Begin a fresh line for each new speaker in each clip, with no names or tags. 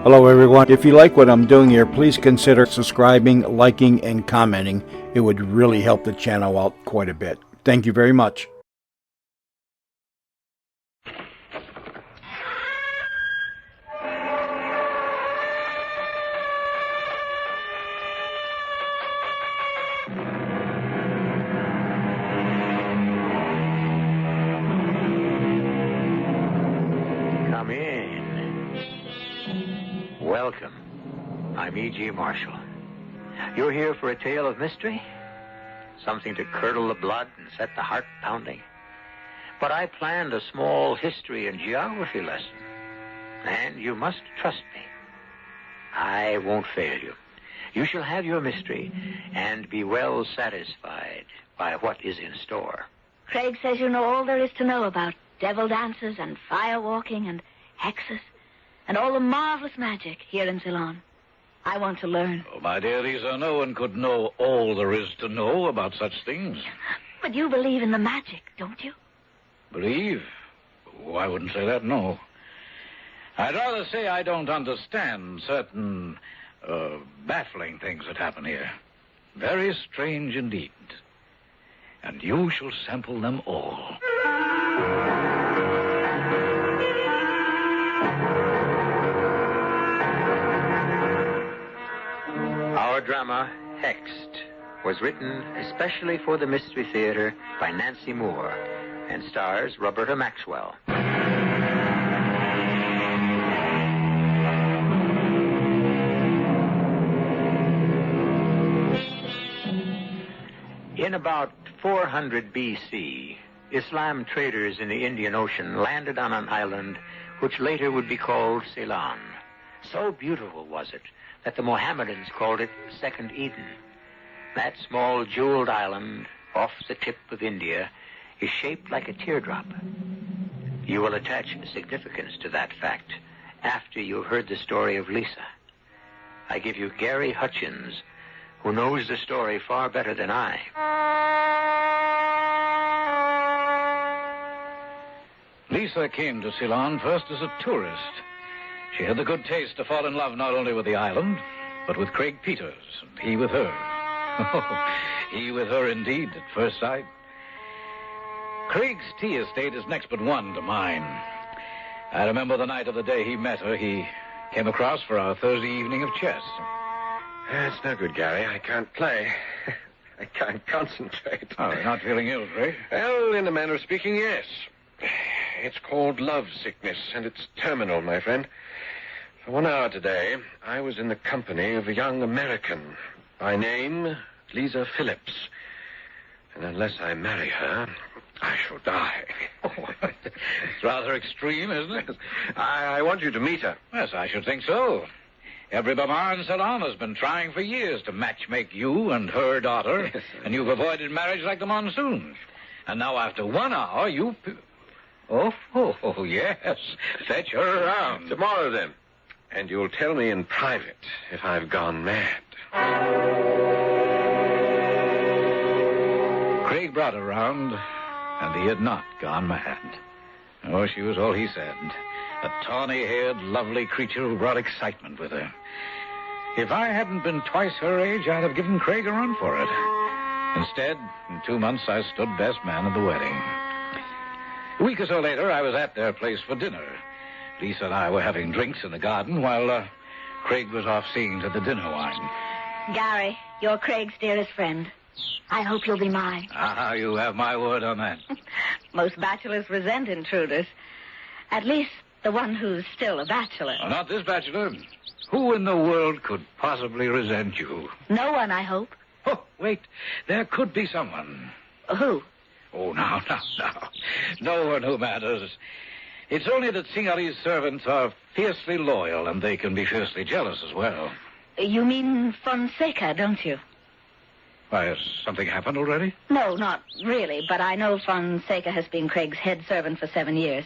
Hello everyone. If you like what I'm doing here, please consider subscribing, liking, and commenting. It would really help the channel out quite a bit. Thank you very much.
Come in. Welcome. I'm E.G. Marshall. You're here for a tale of mystery? Something to curdle the blood and set the heart pounding? But I planned a small history and geography lesson. And you must trust me. I won't fail you. You shall have your mystery and be well satisfied by what is in store.
Craig says you know all there is to know about devil dances and fire walking and hexes and all the marvelous magic here in Ceylon. I want to learn.
Oh, my dear Lisa, no one could know all there is to know about such things.
But you believe in the magic, don't you?
Believe? Oh, I wouldn't say that, no. I'd rather say I don't understand certain baffling things that happen here. Very strange indeed. And you shall sample them all.
Our drama, Hexed, was written especially for the Mystery Theater by Nancy Moore and stars Roberta Maxwell. In about 400 B.C., Islam traders in the Indian Ocean landed on an island which later would be called Ceylon. So beautiful was it that the Mohammedans called it Second Eden. That small jeweled island off the tip of India is shaped like a teardrop. You will attach significance to that fact after you've heard the story of Lisa. I give you Gary Hutchins, who knows the story far better than I.
Lisa came to Ceylon first as a tourist. She had the good taste to fall in love not only with the island, but with Craig Peters, and he with her. Oh, he with her indeed at first sight. Craig's tea estate is next but one to mine. I remember the night of the day he met her. He came across for our Thursday evening of chess.
It's no good, Gary. I can't play. I can't concentrate.
Oh, you're not feeling ill, Craig?
Well, in a manner of speaking, yes. It's called love sickness, and it's terminal, my friend. For 1 hour today, I was in the company of a young American, by name Lisa Phillips. And unless I marry her, I shall die.
It's rather extreme, isn't it?
I want you to meet her.
Yes, I should think so. Every Bamar in Ceylon has been trying for years to match-make you and her daughter,
Yes.
And you've avoided marriage like the monsoon. And now, after 1 hour, you... Oh, yes. Fetch her around.
Tomorrow, then. And you'll tell me in private if I've gone mad.
Craig brought her round, and he had not gone mad. Oh, she was all he said. A tawny-haired, lovely creature who brought excitement with her. If I hadn't been twice her age, I'd have given Craig a run for it. Instead, in 2 months, I stood best man at the wedding. A week or so later, I was at their place for dinner. Lisa and I were having drinks in the garden while Craig was off seeing to the dinner wine.
Gary, you're Craig's dearest friend. I hope you'll be mine.
Ah, you have my word on that.
Most bachelors resent intruders. At least the one who's still a bachelor.
Oh, not this bachelor. Who in the world could possibly resent you?
No one, I hope.
Oh, wait. There could be someone.
Who?
Oh, now. No one who matters. It's only that Singali's servants are fiercely loyal, and they can be fiercely jealous as well.
You mean Fonseca, don't you?
Why, has something happened already?
No, not really, but I know Fonseca has been Craig's head servant for 7 years.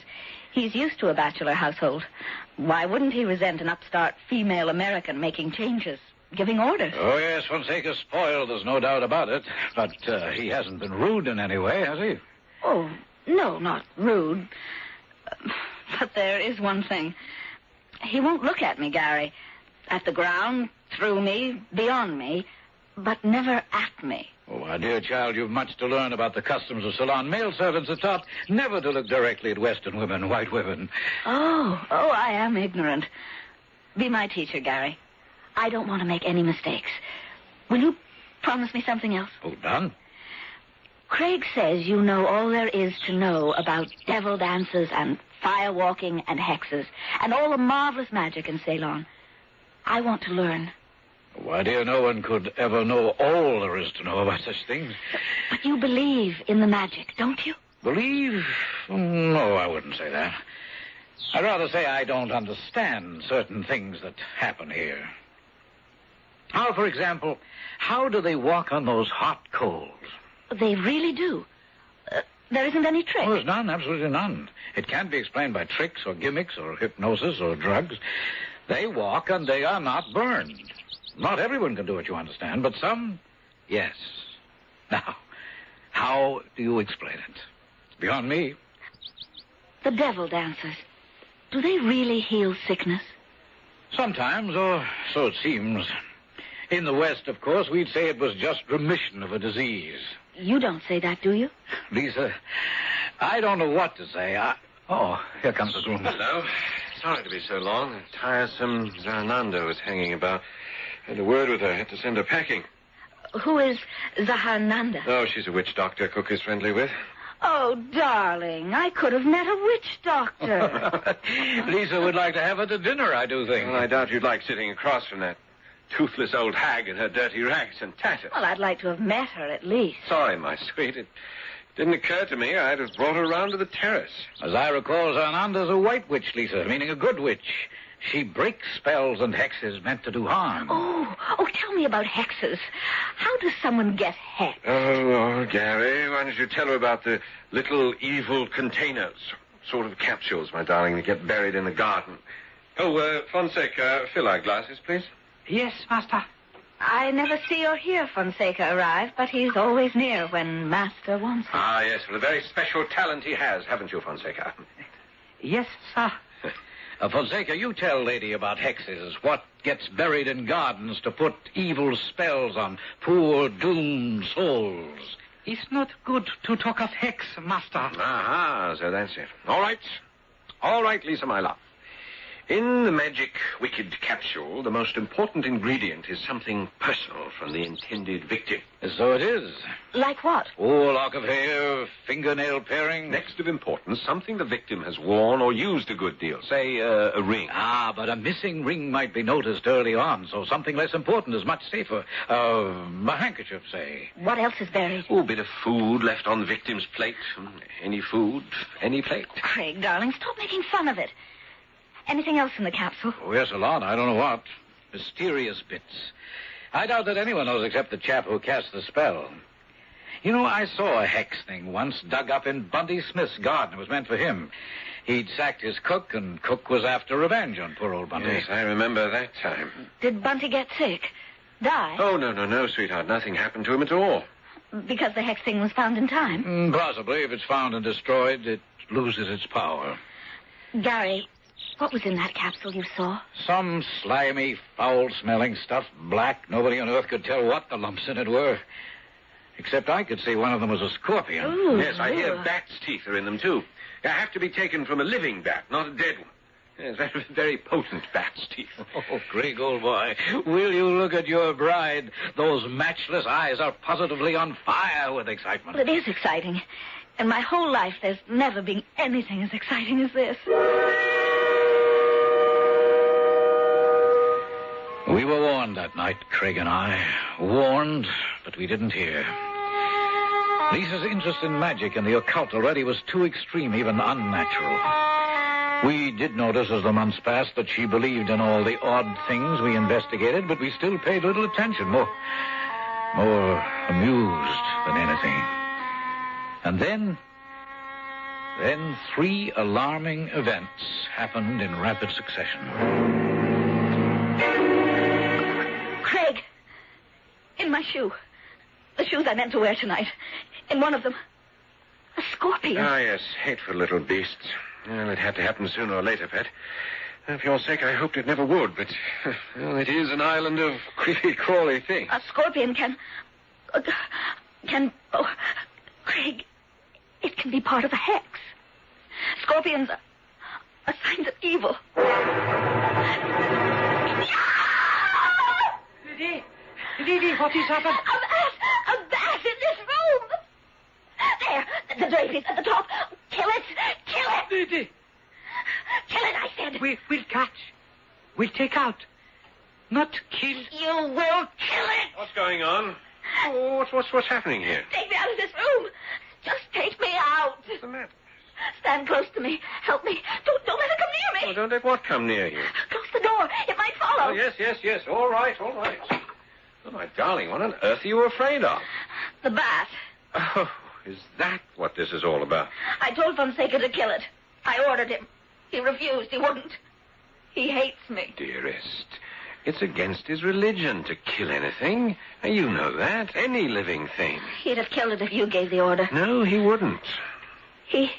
He's used to a bachelor household. Why wouldn't he resent an upstart female American making changes, giving orders?
Oh, yes, Fonseca's spoiled, there's no doubt about it. But he hasn't been rude in any way, has he?
Oh, no, not rude. But there is one thing. He won't look at me, Gary. At the ground, through me, beyond me, but never at me.
Oh, my dear child, you've much to learn about the customs of Ceylon. Male servants are taught never to look directly at Western women, white women.
Oh, I am ignorant. Be my teacher, Gary. I don't want to make any mistakes. Will you promise me something else?
Oh, done.
Craig says you know all there is to know about devil dances and firewalking and hexes and all the marvelous magic in Ceylon. I want to learn.
Why, dear, no one could ever know all there is to know about such things.
But you believe in the magic, don't you?
Believe? No, I wouldn't say that. I'd rather say I don't understand certain things that happen here. How, for example, how do they walk on those hot coals?
They really do. There isn't any trick.
Oh, there's none, absolutely none. It can't be explained by tricks or gimmicks or hypnosis or drugs. They walk and they are not burned. Not everyone can do it, you understand, but some, yes. Now, how do you explain it? It's beyond me.
The devil dancers, do they really heal sickness?
Sometimes, or so it seems. In the West, of course, we'd say it was just remission of a disease.
You don't say that, do you?
Lisa, I don't know what to say. Oh, here comes the groom.
Hello. Sorry to be so long. The tiresome Zananda was hanging about. Had a word with her. Had to send her packing.
Who is Zahananda?
Oh, she's a witch doctor Cook is friendly with.
Oh, darling, I could have met a witch doctor.
Lisa would like to have her to dinner, I do think.
Well, I doubt you'd like sitting across from that toothless old hag in her dirty rags and tatters.
Well, I'd like to have met her at least.
Sorry, my sweet. It didn't occur to me I'd have brought her round to the terrace.
As I recall, Zananda's a white witch, Lisa, meaning a good witch. She breaks spells and hexes meant to do harm.
Oh, tell me about hexes. How does someone get hexed?
Oh, Gary, why don't you tell her about the little evil containers, sort of capsules, my darling, that get buried in the garden. Oh, Fonseca, fill our glasses, please.
Yes, Master.
I never see or hear Fonseca arrive, but he's always near when Master wants him.
Ah, yes, well, a very special talent he has, haven't you, Fonseca?
Yes, sir.
Fonseca, you tell lady about hexes. What gets buried in gardens to put evil spells on poor doomed souls?
It's not good to talk of hex, Master.
Aha, so that's it. All right. All right, Lisa, my love. In the magic wicked capsule, the most important ingredient is something personal from the intended victim.
So it is.
Like what?
Oh, a lock of hair, fingernail paring.
Next of importance, something the victim has worn or used a good deal. Say, a ring.
Ah, but a missing ring might be noticed early on, so something less important is much safer. A handkerchief, say.
What else is buried?
Oh, a bit of food left on the victim's plate. Any food, any plate.
Craig, darling, stop making fun of it. Anything else in the capsule?
Oh, yes, a lot. I don't know what. Mysterious bits. I doubt that anyone knows except the chap who cast the spell. You know, I saw a hex thing once dug up in Bunty Smith's garden. It was meant for him. He'd sacked his cook, and Cook was after revenge on poor old Bunty.
Yes, I remember that time.
Did Bunty get sick? Die?
Oh, no, sweetheart. Nothing happened to him at all.
Because the hex thing was found in time?
Possibly. If it's found and destroyed, it loses its power.
Gary, what was in that capsule you saw?
Some slimy, foul-smelling stuff, black. Nobody on earth could tell what the lumps in it were. Except I could see one of them was a scorpion.
Ooh,
yes, I hear bats' teeth are in them, too. They have to be taken from a living bat, not a dead one. Yes, very, very potent bats' teeth.
Oh, Craig, old boy, will you look at your bride? Those matchless eyes are positively on fire with excitement.
Well, it is exciting. In my whole life, there's never been anything as exciting as this.
We were warned that night, Craig and I. Warned, but we didn't hear. Lisa's interest in magic and the occult already was too extreme, even unnatural. We did notice as the months passed that she believed in all the odd things we investigated, but we still paid little attention, more amused than anything. And then 3 alarming events happened in rapid succession.
Craig, in my shoe. The shoes I meant to wear tonight. In one of them, a scorpion.
Ah, yes, hateful little beasts. Well, it had to happen sooner or later, Pet. For your sake, I hoped it never would, but well, it is an island of creepy-crawly things.
A scorpion can... Oh, Craig, it can be part of a hex. Scorpions are signs of evil.
Lady, what is happened?
A bat in this room. There, the draperies at the top. Kill it.
Lady.
Kill it, I said.
We'll catch. We'll take out. Not kill.
You will kill it.
What's going on? Oh, what's happening here?
Take me out of this room. Just take me out.
What's the matter?
Stand close to me. Help me. Don't let it come near me.
Oh, don't let what come near you?
Close the door. It might follow.
Oh, yes. All right. Oh, my darling, what on earth are you afraid of?
The bat.
Oh, is that what this is all about?
I told Fonseca to kill it. I ordered him. He refused. He wouldn't. He hates me.
Dearest, it's against his religion to kill anything. You know that. Any living thing.
He'd have killed it if you gave the order.
No, he wouldn't.
He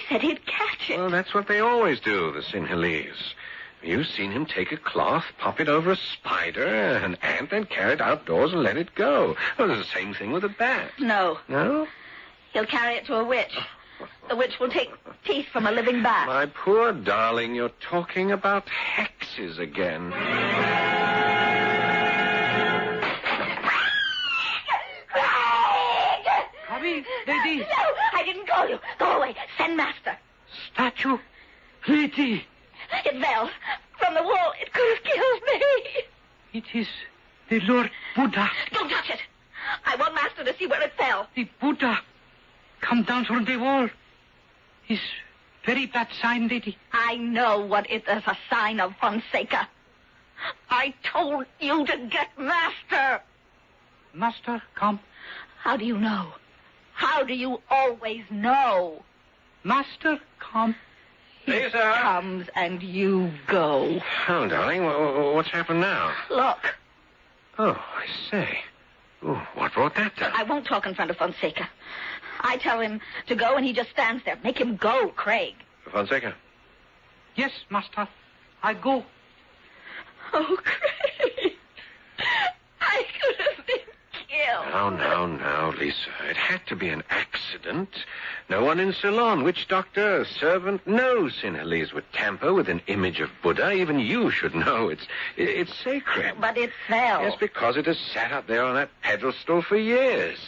said he'd catch it.
Well, that's what they always do, the Sinhalese. You've seen him take a cloth, pop it over a spider, an ant, then carry it outdoors and let it go. Well, it's the same thing with a bat.
No.
No?
He'll carry it to a witch. The witch will take teeth from a living bat.
My poor darling, you're talking about hexes again.
Coming, lady.
No, I didn't call you. Go away. Send master.
Statue. Lady.
It fell from the wall. It could have killed me.
It is the Lord Buddha.
Don't touch it. I want master to see where it fell.
The Buddha come down from the wall. Is very bad sign, lady.
I know what it is a sign of, Fonseca. I told you to get master.
Master, come.
How do you know? How do you always know?
Master, come.
He
Yes, sir.
comes and you go.
Oh, darling, what's happened now?
Look,
Oh, I say. Oh, what brought that down?
I won't talk in front of Fonseca. I tell him to go and he just stands there. Make him go, Craig.
Fonseca.
Yes, master. I go.
Oh, Craig. I could have been killed.
Now, Lisa. It had to be an accident. No one in Ceylon, witch doctor, servant, no Sinhalese would tamper with an image of Buddha. Even you should know. It's sacred.
But it fell.
Yes, because it has sat up there on that pedestal for years.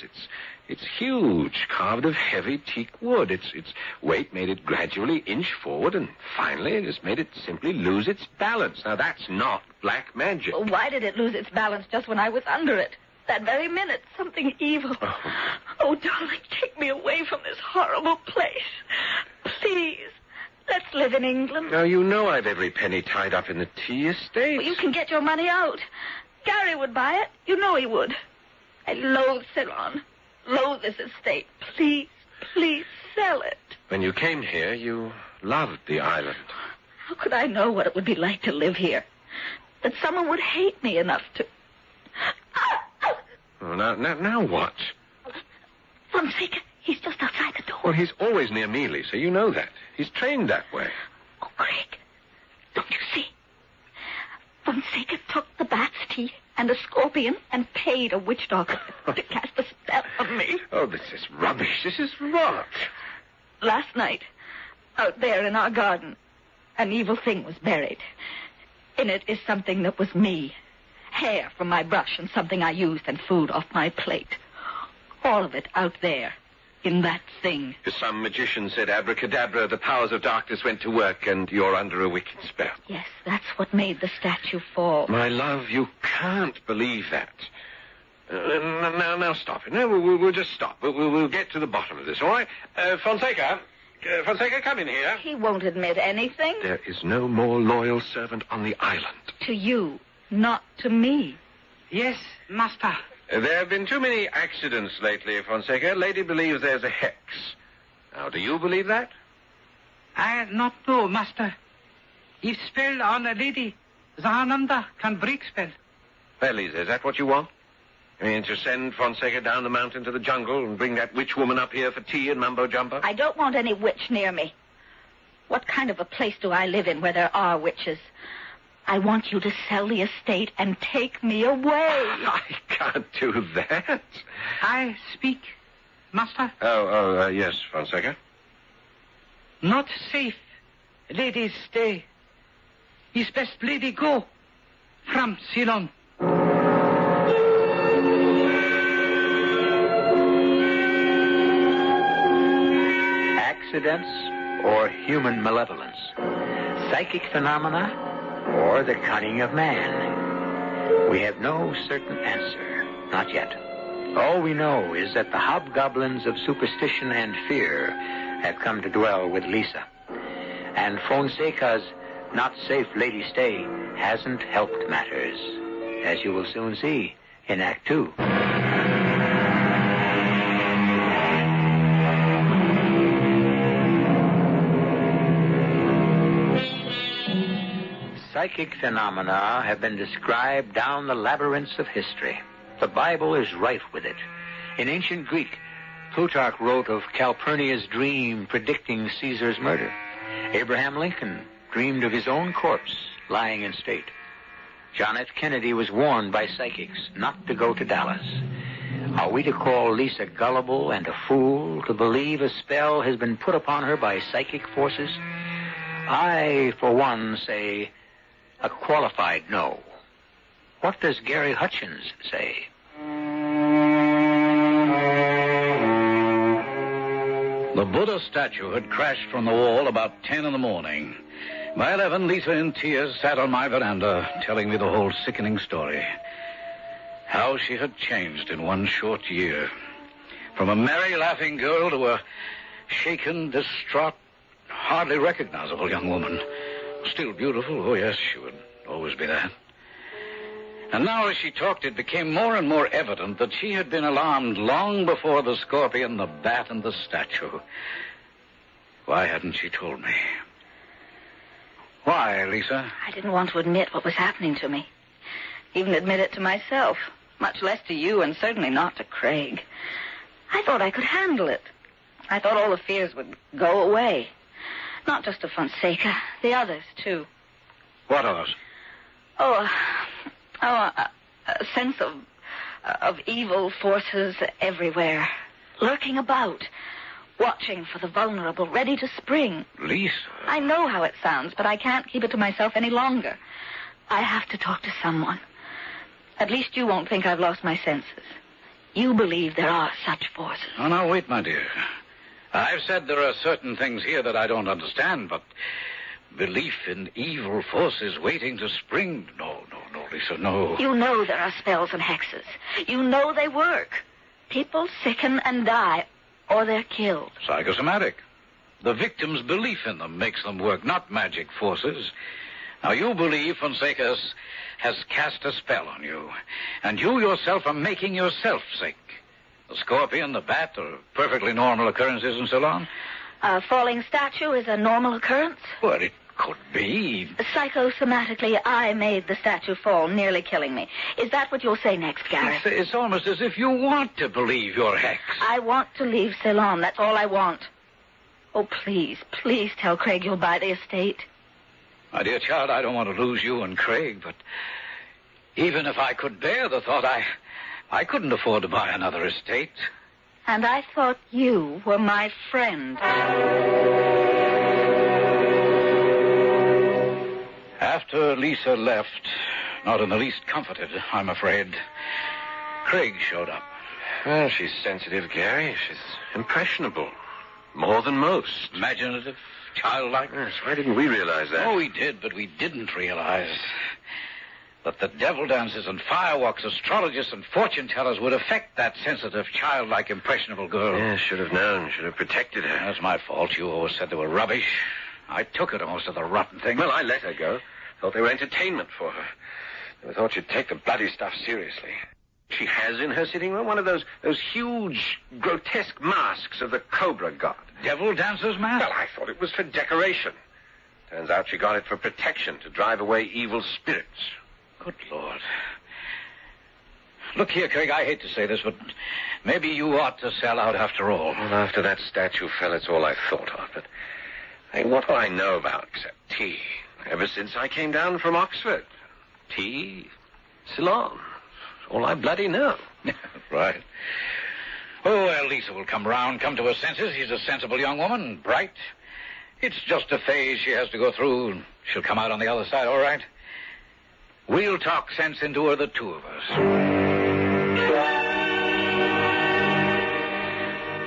It's huge, carved of heavy teak wood. Its weight made it gradually inch forward, and finally it has made it simply lose its balance. Now, that's not black magic.
Well, why did it lose its balance just when I was under it? That very minute, something evil. Oh, darling, take me away from this horrible place. Please, let's live in England.
Now, you know I've every penny tied up in the tea estate.
Well, you can get your money out. Gary would buy it. You know he would. I loathe Ceylon. Loathe this estate. Please sell it.
When you came here, you loved the island.
How could I know what it would be like to live here? That someone would hate me enough to...
Oh, now what?
Fonseca, he's just outside the door.
Well, he's always near me, Lisa. You know that. He's trained that way.
Oh, Craig, don't you see? Fonseca took the bat's teeth and a scorpion and paid a witch doctor to cast a spell on me.
Oh, this is rubbish. This is rot.
Last night, out there in our garden, an evil thing was buried. In it is something that was me. Hair from my brush and something I used and food off my plate. All of it out there, in that thing.
Some magician said abracadabra, the powers of darkness went to work, and you're under a wicked spell.
Yes, that's what made the statue fall.
My love, you can't believe that. Now stop it. No, we'll just stop. We'll get to the bottom of this, all right? Fonseca, come in here.
He won't admit anything.
There is no more loyal servant on the island.
To you, not to me.
Yes, master.
There have been too many accidents lately, Fonseca. Lady believes there's a hex. Now, do you believe that?
I not know, master. If spell on a lady, Zahananda can break spell.
Well, Lisa, is that what you want? I mean, to send Fonseca down the mountain to the jungle and bring that witch woman up here for tea and mumbo-jumbo?
I don't want any witch near me. What kind of a place do I live in where there are witches? I want you to sell the estate and take me away.
I can't do that.
I speak, master.
Yes, Fonseca.
Not safe. Ladies, stay. Is best lady go. From Ceylon.
Accidents or human malevolence? Psychic phenomena or the cunning of man? We have no certain answer. Not yet. All we know is that the hobgoblins of superstition and fear have come to dwell with Lisa. And Fonseca's not safe lady stay hasn't helped matters, as you will soon see in Act 2. Psychic phenomena have been described down the labyrinths of history. The Bible is rife with it. In ancient Greek, Plutarch wrote of Calpurnia's dream predicting Caesar's murder. Abraham Lincoln dreamed of his own corpse lying in state. John F. Kennedy was warned by psychics not to go to Dallas. Are we to call Lisa gullible and a fool to believe a spell has been put upon her by psychic forces? I, for one, say a qualified no. What does Gary Hutchins say?
The Buddha statue had crashed from the wall about 10 in the morning. By 11, Lisa, in tears, sat on my veranda, telling me the whole sickening story. How she had changed in one short year. From a merry, laughing girl to a shaken, distraught, hardly recognizable young woman. Still beautiful, oh yes, she would always be that. And now as she talked, it became more and more evident that she had been alarmed long before the scorpion, the bat, and the statue. Why hadn't she told me? Why, Lisa?
I didn't want to admit what was happening to me. Even admit it to myself. Much less to you, and certainly not to Craig. I thought I could handle it. I thought all the fears would go away. Not just of Fonseca, the others, too.
What others?
A sense of evil forces everywhere, lurking about, watching for the vulnerable, ready to spring.
Lisa.
I know how it sounds, but I can't keep it to myself any longer. I have to talk to someone. At least you won't think I've lost my senses. You believe there are such forces.
Oh, now, wait, my dear. I've said there are certain things here that I don't understand, but belief in evil forces waiting to spring? No, Lisa, no.
You know there are spells and hexes. You know they work. People sicken and die, or they're killed.
Psychosomatic. The victim's belief in them makes them work, not magic forces. Now, you believe Fonseca has cast a spell on you, and you yourself are making yourself sick. The scorpion, the bat, are perfectly normal occurrences in Ceylon.
A falling statue is a normal occurrence?
Well, it could be.
Psychosomatically, I made the statue fall, nearly killing me. Is that what you'll say next, Gary?
It's almost as if you want to believe you're Hecht.
I want to leave Ceylon. That's all I want. Oh, please tell Craig you'll buy the estate.
My dear child, I don't want to lose you and Craig, but even if I could bear the thought, I couldn't afford to buy another estate.
And I thought you were my friend.
After Lisa left, not in the least comforted, I'm afraid, Craig showed up.
Well, she's sensitive, Gary. She's impressionable. More than most.
Imaginative, childlike.
Yes, why didn't we realize that?
Oh, we did, but we didn't realize that the devil dances and firewalks, astrologists and fortune tellers would affect that sensitive, childlike, impressionable girl.
Yeah, should have known. Should have protected her.
That's my fault. You always said they were rubbish. I took her to most of the rotten things.
Well, I let her go. Thought they were entertainment for her. Never thought she'd take the bloody stuff seriously. She has in her sitting room one of those huge, grotesque masks of the Cobra God.
Devil dancer's mask?
Well, I thought it was for decoration. Turns out she got it for protection, to drive away evil spirits.
Good Lord. Look here, Craig, I hate to say this, but maybe you ought to sell out after all.
Well, after that statue fell, it's all I thought of. But Hey, what do I know about except tea? Ever since I came down from Oxford. Tea, Ceylon. All I bloody know.
Right. Oh, well, Lisa will come to her senses. She's a sensible young woman, bright. It's just a phase she has to go through. She'll come out on the other side, all right? We'll talk sense into her, the two of us.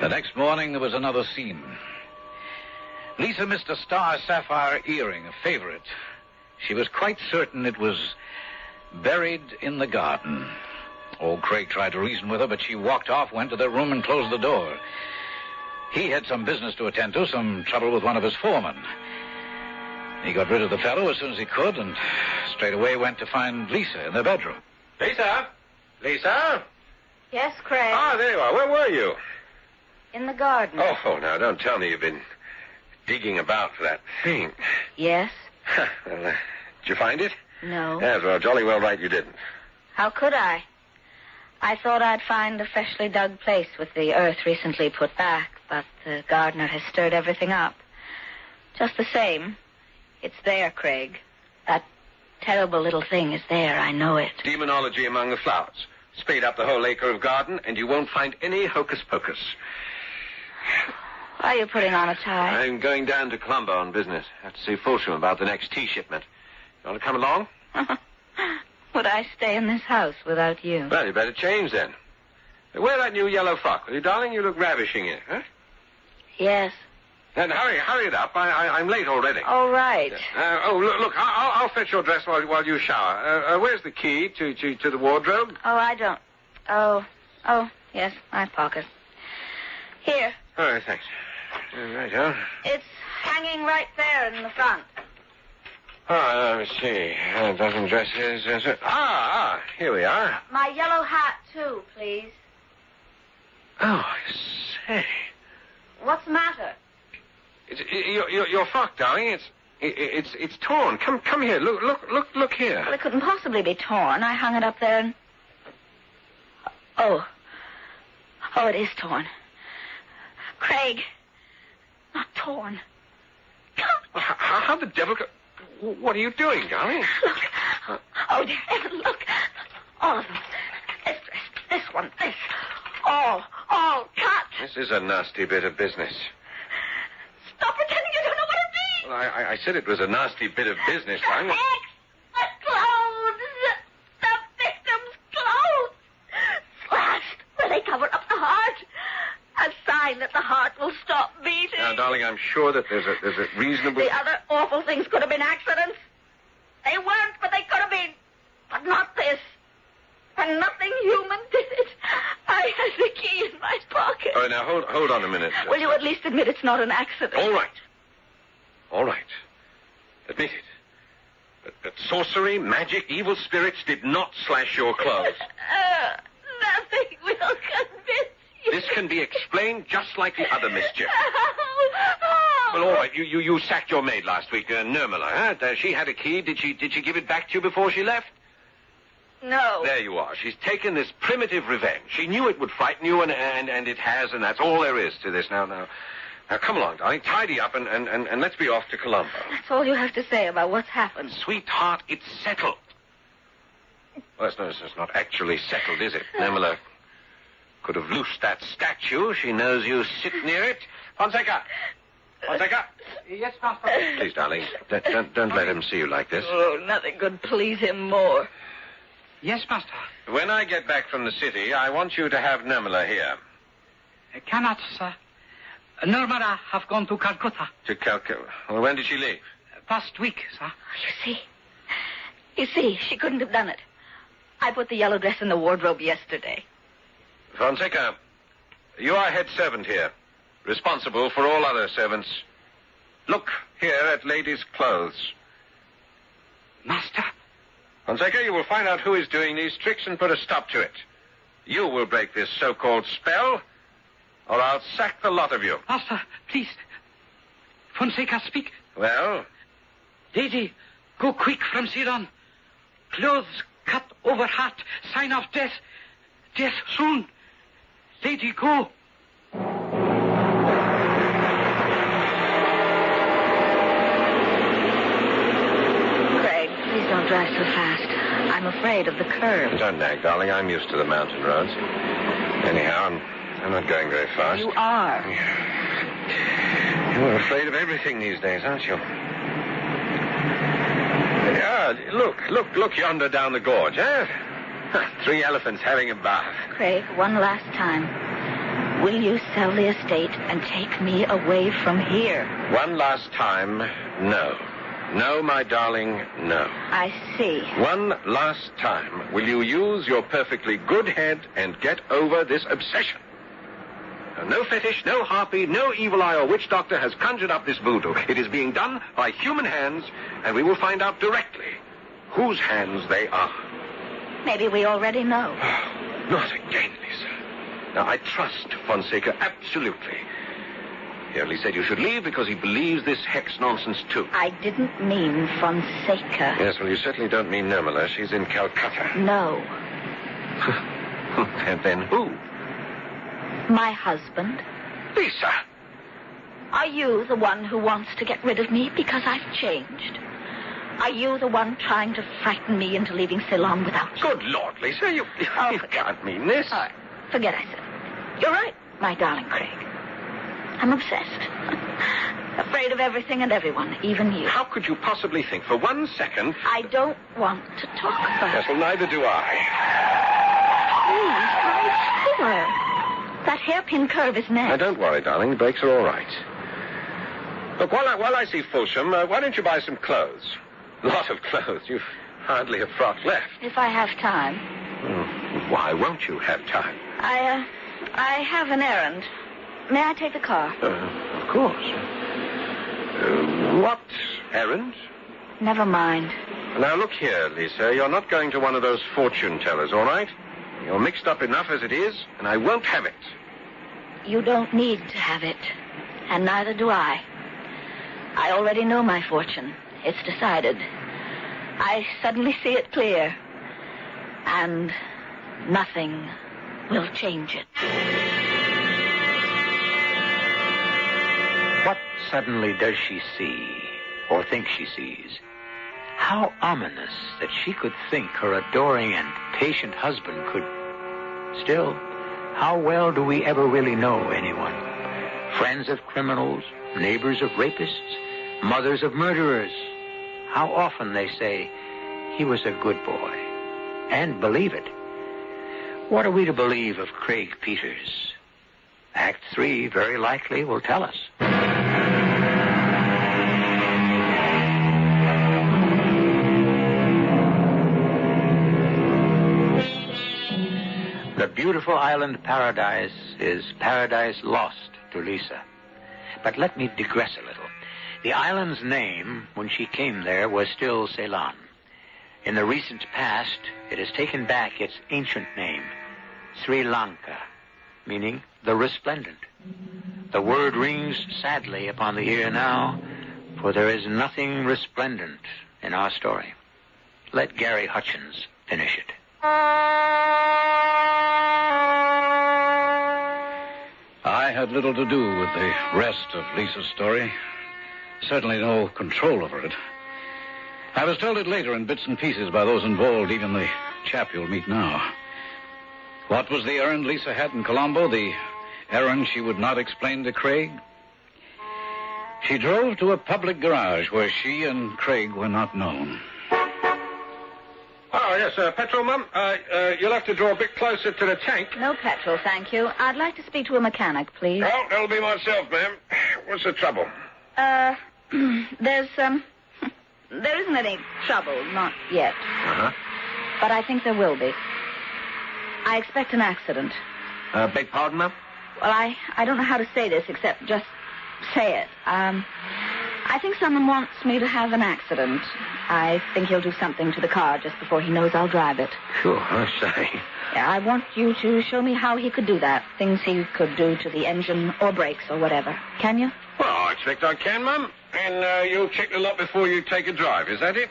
The next morning, there was another scene. Lisa missed a star sapphire earring, a favorite. She was quite certain it was buried in the garden. Old Craig tried to reason with her, but she walked off, went to their room, and closed the door. He had some business to attend to, some trouble with one of his foremen. He got rid of the fellow as soon as he could, and straight away went to find Lisa in their bedroom.
Lisa? Lisa?
Yes, Craig.
Ah, there you are. Where were you?
In the garden.
Oh, now, don't tell me you've been digging about for that thing.
Yes?
Well, did you find it?
No.
Yes, well, jolly well right you didn't.
How could I? I thought I'd find a freshly dug place with the earth recently put back, but the gardener has stirred everything up. Just the same, it's there, Craig. That terrible little thing is there, I know it.
Demonology among the flowers. Spade up the whole acre of garden, and you won't find any hocus-pocus.
Why are you putting on a tie?
I'm going down to Colombo on business. I have to see Fulsham about the next tea shipment. You want to come along?
Would I stay in this house without you?
Well, you better change then. Wear that new yellow frock, will you, darling? You look ravishing in it, huh?
Yes.
Then hurry it up. I'm late already.
All right.
Look, I'll fetch your dress while you shower. Where's the key to the wardrobe?
Oh, I don't. Oh, yes, my pocket. Here.
All right, thanks. Right, huh?
It's hanging right there in the front.
Let me see. A dozen dresses. Here we are.
My yellow hat, too, please.
Oh, I say.
What's the matter?
Your frock, darling. It's torn. Come here. Look here.
Well, it couldn't possibly be torn. I hung it up there and... Oh, it is torn. Craig, not torn.
How the devil... What are you doing, darling?
Look. Oh, dear heaven, look. All of them. This dress, this one, this. All cut.
This is a nasty bit of business.
Stop pretending you don't know what it means.
Well, I said it was a nasty bit of business, darling.
The clothes. The victim's clothes. Slashed where they cover up the heart. A sign that the heart will stop beating.
Now, darling, I'm sure that there's a reasonable...
The other awful things could have been accidents. They weren't, but they could have been. But not this. And nothing human did it. I had the key in my pocket.
Oh, now, hold on a minute.
Will you at least admit it's not an accident?
All right. Admit it. But sorcery, magic, evil spirits did not slash your clothes.
Nothing will convince you.
This can be explained just like the other mischief. Well, all right. You sacked your maid last week, Nirmala, huh? She had a key. Did she give it back to you before she left?
No.
There you are. She's taken this primitive revenge. She knew it would frighten you, and it has, and that's all there is to this. Now, come along, darling. Tidy up, and let's be off to Colombo.
That's all you have to say about what's happened.
Sweetheart, it's settled. Well, it's not actually settled, is it? Nirmala could have loosed that statue. She knows you sit near it. Fonseca!
Yes, Master.
Please, darling, don't let him see you like this.
Oh, nothing could please him more.
Yes, Master.
When I get back from the city, I want you to have Nirmala here.
I cannot, sir. Nirmala have gone to Calcutta.
To Calcutta? Well, when did she leave?
Past week, sir.
You see, she couldn't have done it. I put the yellow dress in the wardrobe yesterday.
Fonseca, you are head servant here, responsible for all other servants. Look here at lady's clothes.
Master?
Fonseca, you will find out who is doing these tricks and put a stop to it. You will break this so-called spell, or I'll sack the lot of you.
Master, please. Fonseca, speak.
Well?
Lady, go quick from Ceylon. Clothes cut over heart, sign of death. Death soon. Lady, go.
drive so fast. I'm afraid of the curve.
Don't nag, darling. I'm used to the mountain roads. Anyhow, I'm not going very fast.
You are.
You're afraid of everything these days, aren't you? Yeah, look yonder down the gorge, eh? 3 elephants having a bath.
Craig, one last time. Will you sell the estate and take me away from here?
One last time, no. No, my darling, no.
I see.
One last time, will you use your perfectly good head and get over this obsession? No fetish, no harpy, no evil eye or witch doctor has conjured up this voodoo. It is being done by human hands, and we will find out directly whose hands they are.
Maybe we already know.
Not again, Lisa. Now, I trust Fonseca absolutely. He only said you should leave because he believes this Hext nonsense, too.
I didn't mean Fonseca.
Yes, well, you certainly don't mean Nirmala. She's in Calcutta.
No.
And then who?
My husband.
Lisa!
Are you the one who wants to get rid of me because I've changed? Are you the one trying to frighten me into leaving Ceylon without you?
Good Lord, Lisa, you can't mean this.
All right. Forget I said it. You're right, my darling Craig. I'm obsessed. Afraid of everything and everyone, even you.
How could you possibly think for 1 second...
I don't want to talk about
Yes, well, neither do I.
Please, I'm sure. That hairpin curve is next.
Now, don't worry, darling. The brakes are all right. Look, while I see Fulsham, why don't you buy some clothes? A lot of clothes. You've hardly a frock left.
If I have time.
Why won't you have time?
I have an errand. May I take the car?
Of course. What errand?
Never mind.
Now, look here, Lisa. You're not going to one of those fortune tellers, all right? You're mixed up enough as it is, and I won't have it.
You don't need to have it, and neither do I. I already know my fortune. It's decided. I suddenly see it clear, and nothing will change it.
What suddenly does she see, or think she sees? How ominous that she could think her adoring and patient husband could... Still, how well do we ever really know anyone? Friends of criminals, neighbors of rapists, mothers of murderers. How often they say, he was a good boy, and believe it. What are we to believe of Craig Peters? Act 3 very likely will tell us. The beautiful island Paradise is paradise lost to Lisa. But let me digress a little. The island's name, when she came there, was still Ceylon. In the recent past, it has taken back its ancient name, Sri Lanka, meaning the resplendent. The word rings sadly upon the ear now, for there is nothing resplendent in our story. Let Gary Hutchins finish it.
I had little to do with the rest of Lisa's story. Certainly no control over it. I was told it later in bits and pieces by those involved, even the chap you'll meet now. What was the errand Lisa had in Colombo? The errand she would not explain to Craig? She drove to a public garage where she and Craig were not known.
Oh, yes, petrol, Mum. You'll have to draw a bit closer to the tank.
No petrol, thank you. I'd like to speak to a mechanic, please.
Oh, that'll be myself, ma'am. What's the trouble?
There isn't any trouble, not yet.
Uh-huh.
But I think there will be. I expect an accident.
Beg pardon, ma'am?
Well, I don't know how to say this except just say it. I think someone wants me to have an accident. I think he'll do something to the car just before he knows I'll drive it.
Sure, I say.
Yeah, I want you to show me how he could do that. Things he could do to the engine or brakes or whatever. Can you?
Well, I expect I can, Mum. And you'll check the lot before you take a drive, is that it?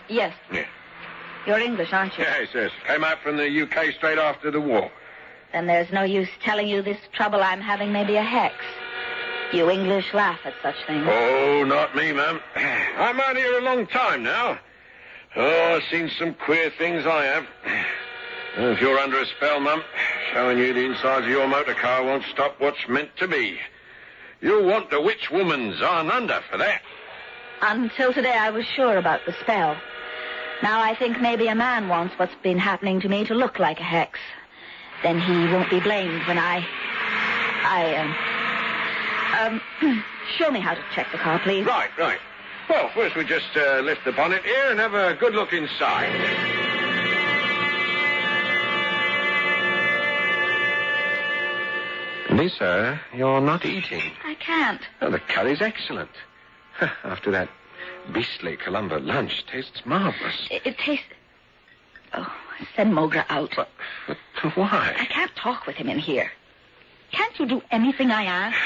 Yes.
Yeah.
You're English, aren't you?
Yes. Came out from the UK straight after the war.
Then there's no use telling you this trouble I'm having may be a hex. You English laugh at such things.
Oh, not me, ma'am. I'm out here a long time now. Oh, I've seen some queer things, I have. If you're under a spell, Mum, showing you the insides of your motor car won't stop what's meant to be. You'll want the witch woman's on under for that.
Until today, I was sure about the spell. Now I think maybe a man wants what's been happening to me to look like a hex. Then he won't be blamed when show me how to check the car, please.
Right. Well, first we just lift the bonnet here and have a good look inside. Lisa, you're not eating.
I can't.
Oh, the curry's excellent. After that beastly Columbo lunch, tastes marvelous.
It tastes... Oh, send Mogra out.
But why?
I can't talk with him in here. Can't you do anything I ask?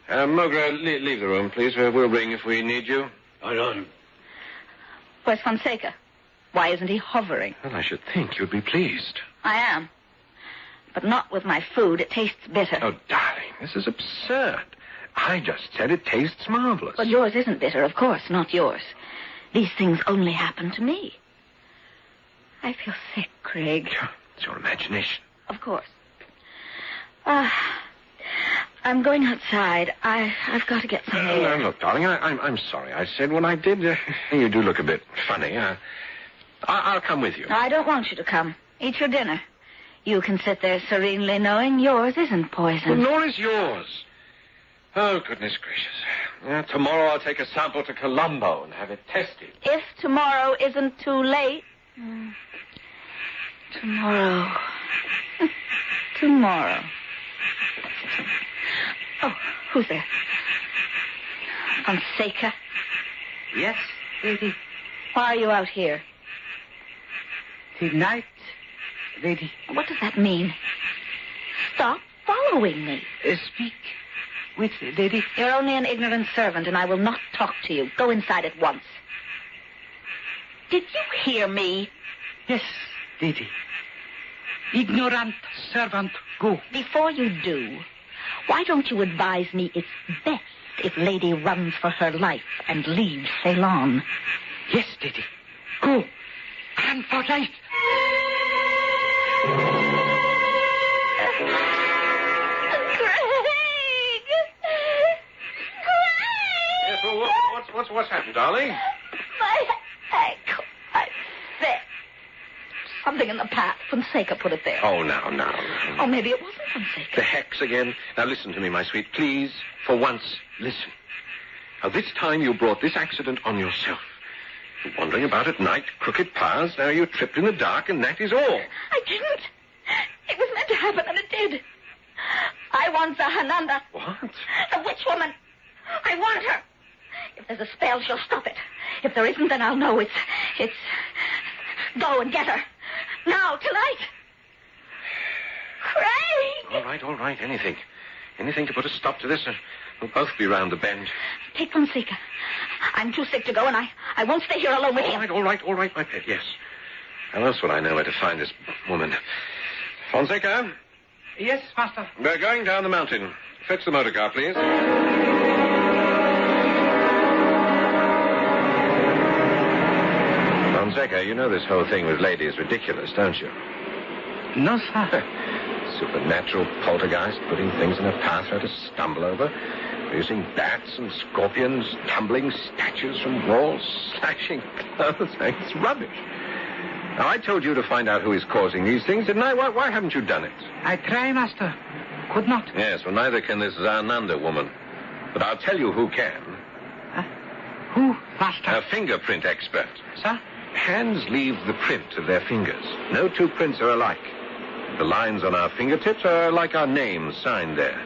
Mogra, leave the room, please. We'll ring if we need you.
Where's Fonseca? Why isn't he hovering?
Well, I should think you'd be pleased.
I am. But not with my food. It tastes bitter.
Oh, darling, this is absurd. I just said it tastes marvelous.
But yours isn't bitter, of course, not yours. These things only happen to me. I feel sick, Craig.
It's your imagination.
Of course. I'm going outside. I've got to get some air.
Look, darling, I'm sorry. I said what I did. You do look a bit funny. I'll come with you.
No, I don't want you to come. Eat your dinner. You can sit there serenely knowing yours isn't poison.
Well, nor is yours. Oh, goodness gracious. Tomorrow I'll take a sample to Columbo and have it tested.
If tomorrow isn't too late. Tomorrow. Tomorrow. Oh, who's there? Fonseca?
Yes, lady.
Why are you out here?
Tonight, lady.
What does that mean? Stop following me.
Speak with lady.
You're only an ignorant servant, and I will not talk to you. Go inside at once. Did you hear me?
Yes, lady. Ignorant servant, go.
Before you do, why don't you advise me it's best if Lady runs for her life and leaves Ceylon?
Yes, lady. Go. Run for life.
Yes, well, what's happened, darling?
My ankle. I'm sick. Something in the path. Fonseca put it there.
Oh, now.
Oh, maybe it wasn't Fonseca.
The hex again. Now, listen to me, my sweet. Please, for once, listen. Now, this time you brought this accident on yourself. You're wandering about at night, crooked paths. Now you tripped in the dark, and that is all.
I didn't. It was meant to happen, and it did. I want Zahananda.
What?
The witch woman. I want her. If there's a spell, she'll stop it. If there isn't, then I'll know it's... Go and get her. Now, tonight. Craig!
All right. Anything to put a stop to this. We'll both be round the bend.
Take Fonseca. I'm too sick to go, and I won't stay here alone with you.
All right, my pet, yes. How else would I know where to find this woman? Fonseca?
Yes, master.
We're going down the mountain. Fetch the motor car, please. Fonseca, you know this whole thing with Lady is ridiculous, don't you?
No, sir.
Supernatural poltergeist, putting things in a path for her to stumble over, producing bats and scorpions, tumbling statues from walls, slashing clothes. It's rubbish. Now, I told you to find out who is causing these things, didn't I? Why haven't you done it?
I try, master. Could not.
Yes, well, neither can this Zananda woman. But I'll tell you who can.
Who, master?
A fingerprint expert.
Sir?
Hands leave the print of their fingers. No two prints are alike. The lines on our fingertips are like our names signed there.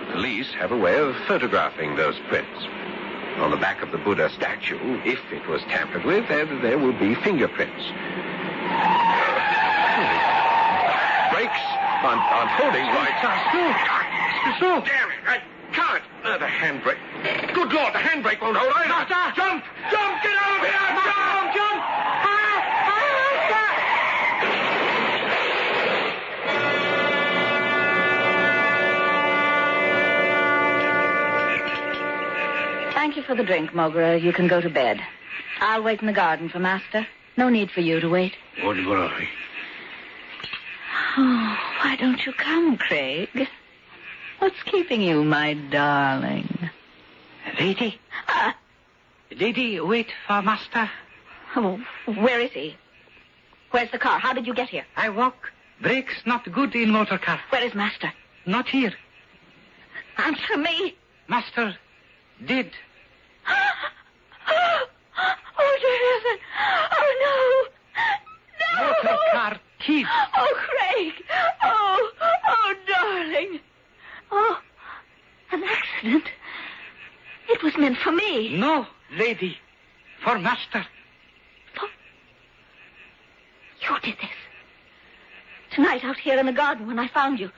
The police have a way of photographing those prints. On the back of the Buddha statue, if it was tampered with, there will be fingerprints. Brakes. I'm holding right.
So.
Damn it, I can't. The handbrake. Good Lord, the handbrake won't hold either.
Master!
Jump! Get out of here! Jump!
Thank you for the drink, Mogra. You can go to bed. I'll wait in the garden for Master. No need for you to wait.
Good boy.
Oh, why don't you come, Craig? What's keeping you, my darling?
Lady?
Ah.
Lady, wait for master.
Oh, where is he? Where's the car? How did you get here?
I walk. Brakes not good in motor car.
Where is Master?
Not here.
Answer me.
Master dead.
Oh, dear heaven. Oh, no. No.
Motor car kid.
Oh, Craig. Oh, darling. Oh, an accident. It was meant for me.
No, lady. For master.
You did this. Tonight out here in the garden when I found you.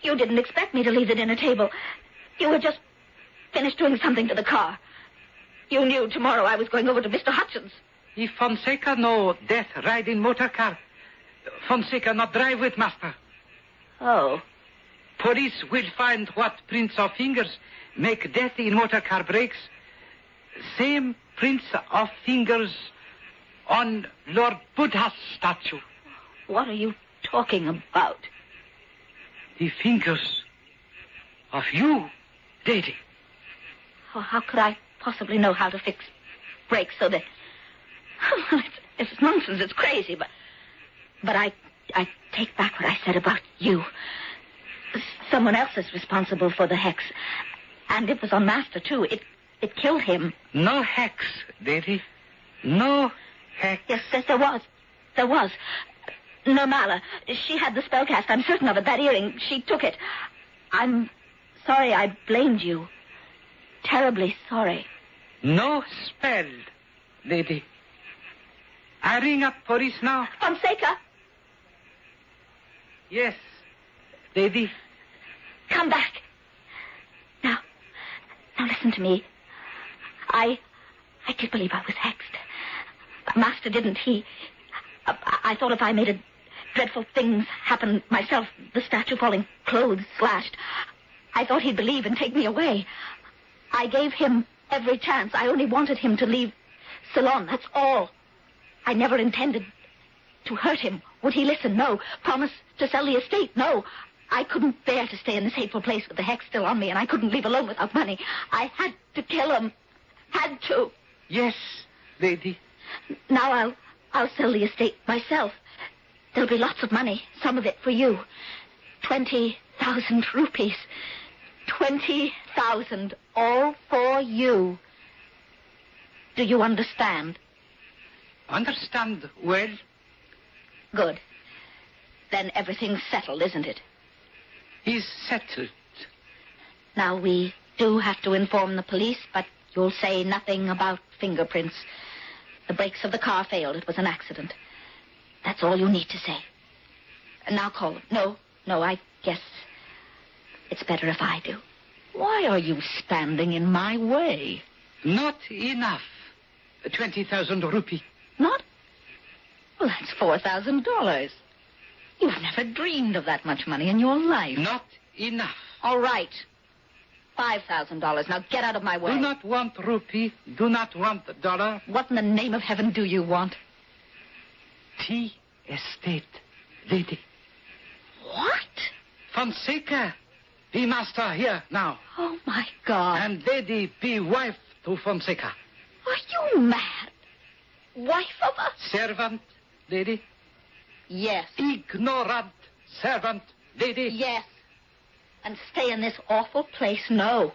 You didn't expect me to leave the dinner table. You had just finished doing something to the car. You knew tomorrow I was going over to Mr. Hutchins.
If Fonseca no death ride in motor car, Fonseca not drive with master.
Oh.
Police will find what prints of fingers make death in motor car brakes. Same prints of fingers on Lord Buddha's statue.
What are you talking about?
The fingers of you, lady.
Oh, how could I possibly know how to fix brakes so that... it's nonsense, it's crazy, but I take back what I said about you. Someone else is responsible for the hex. And it was on Master, too. It killed him.
No hex, lady. No hex.
Yes, there was. There was. Normala. She had the spell cast. I'm certain of it. That earring. She took it. I'm sorry I blamed you. Terribly sorry.
No spell, lady. I ring up police now.
Fonseca.
Yes, lady.
Come back. Now listen to me. I did believe I was hexed. Master didn't. I thought if I made dreadful things happen myself, the statue falling, clothes slashed, I thought he'd believe and take me away. I gave him every chance. I only wanted him to leave Ceylon, that's all. I never intended to hurt him. Would he listen? No. Promise to sell the estate? No. I couldn't bear to stay in this hateful place with the hex still on me, and I couldn't leave alone without money. I had to kill him. Had to.
Yes, lady.
Now I'll sell the estate myself. There'll be lots of money, some of it for you. 20,000 rupees. 20,000, all for you. Do you understand?
Understand well.
Good. Then everything's settled, isn't it?
Is settled.
Now, we do have to inform the police, but you'll say nothing about fingerprints. The brakes of the car failed. It was an accident. That's all you need to say. And now call them. No, I guess it's better if I do. Why are you standing in my way?
Not enough. 20,000 rupee.
Not? Well, that's $4,000. You've never dreamed of that much money in your life.
Not enough.
All right. $5,000. Now get out of my way.
Do not want rupee. Do not want dollar.
What in the name of heaven do you want?
Tea estate, lady.
What?
Fonseca. Be master here now.
Oh, my God.
And lady be wife to Fonseca.
Are you mad? Wife of a...
Servant, lady.
Yes.
Ignorant servant, lady.
Yes. And stay in this awful place? No.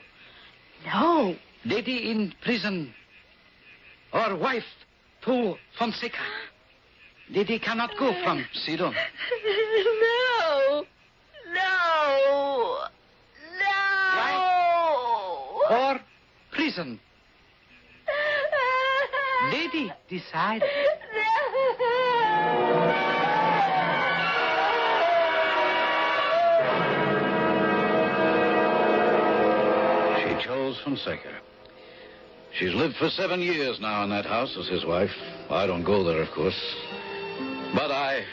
No.
Lady in prison. Or wife to Fonseca. Lady cannot go from Ceylon.
No. No. No.
Wife or prison. Lady, decide.
She chose Fonseca. She's lived for 7 years now in that house as his wife. I don't go there, of course. But I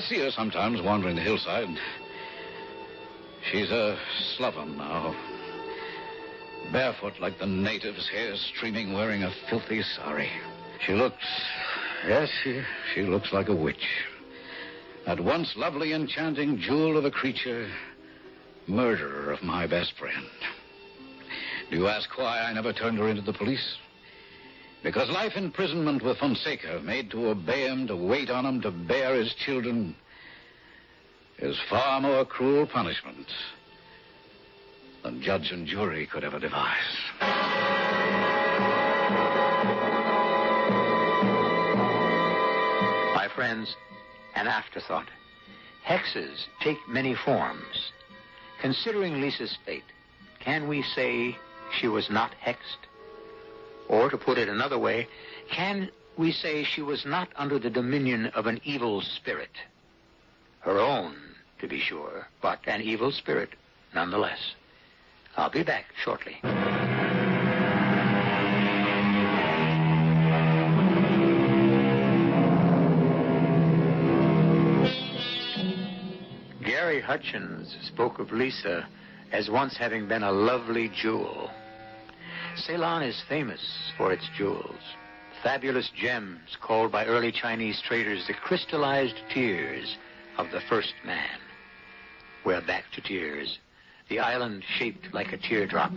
see her sometimes wandering the hillside. She's a sloven now. Barefoot like the natives, hair streaming, wearing a filthy sari. She looks... Yes, she looks like a witch. That once lovely, enchanting jewel of a creature, murderer of my best friend. Do you ask why I never turned her into the police? Because life imprisonment with Fonseca, made to obey him, to wait on him, to bear his children, is far more cruel punishment than judge and jury could ever devise.
My friends, an afterthought. Hexes take many forms. Considering Lisa's fate, can we say she was not hexed? Or, to put it another way, can we say she was not under the dominion of an evil spirit? Her own, to be sure, but an evil spirit nonetheless. I'll be back shortly. Gary Hutchins spoke of Lisa as once having been a lovely jewel. Ceylon is famous for its jewels, fabulous gems called by early Chinese traders the crystallized tears of the first man. We're back to tears, the island shaped like a teardrop.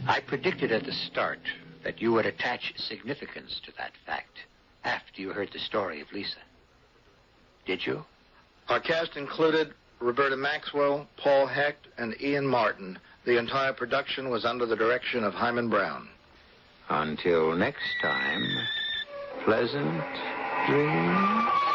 I predicted at the start that you would attach significance to that fact after you heard the story of Lisa. Did you?
Our cast included Roberta Maxwell, Paul Hecht, and Ian Martin. The entire production was under the direction of Hyman Brown.
Until next time, pleasant dreams.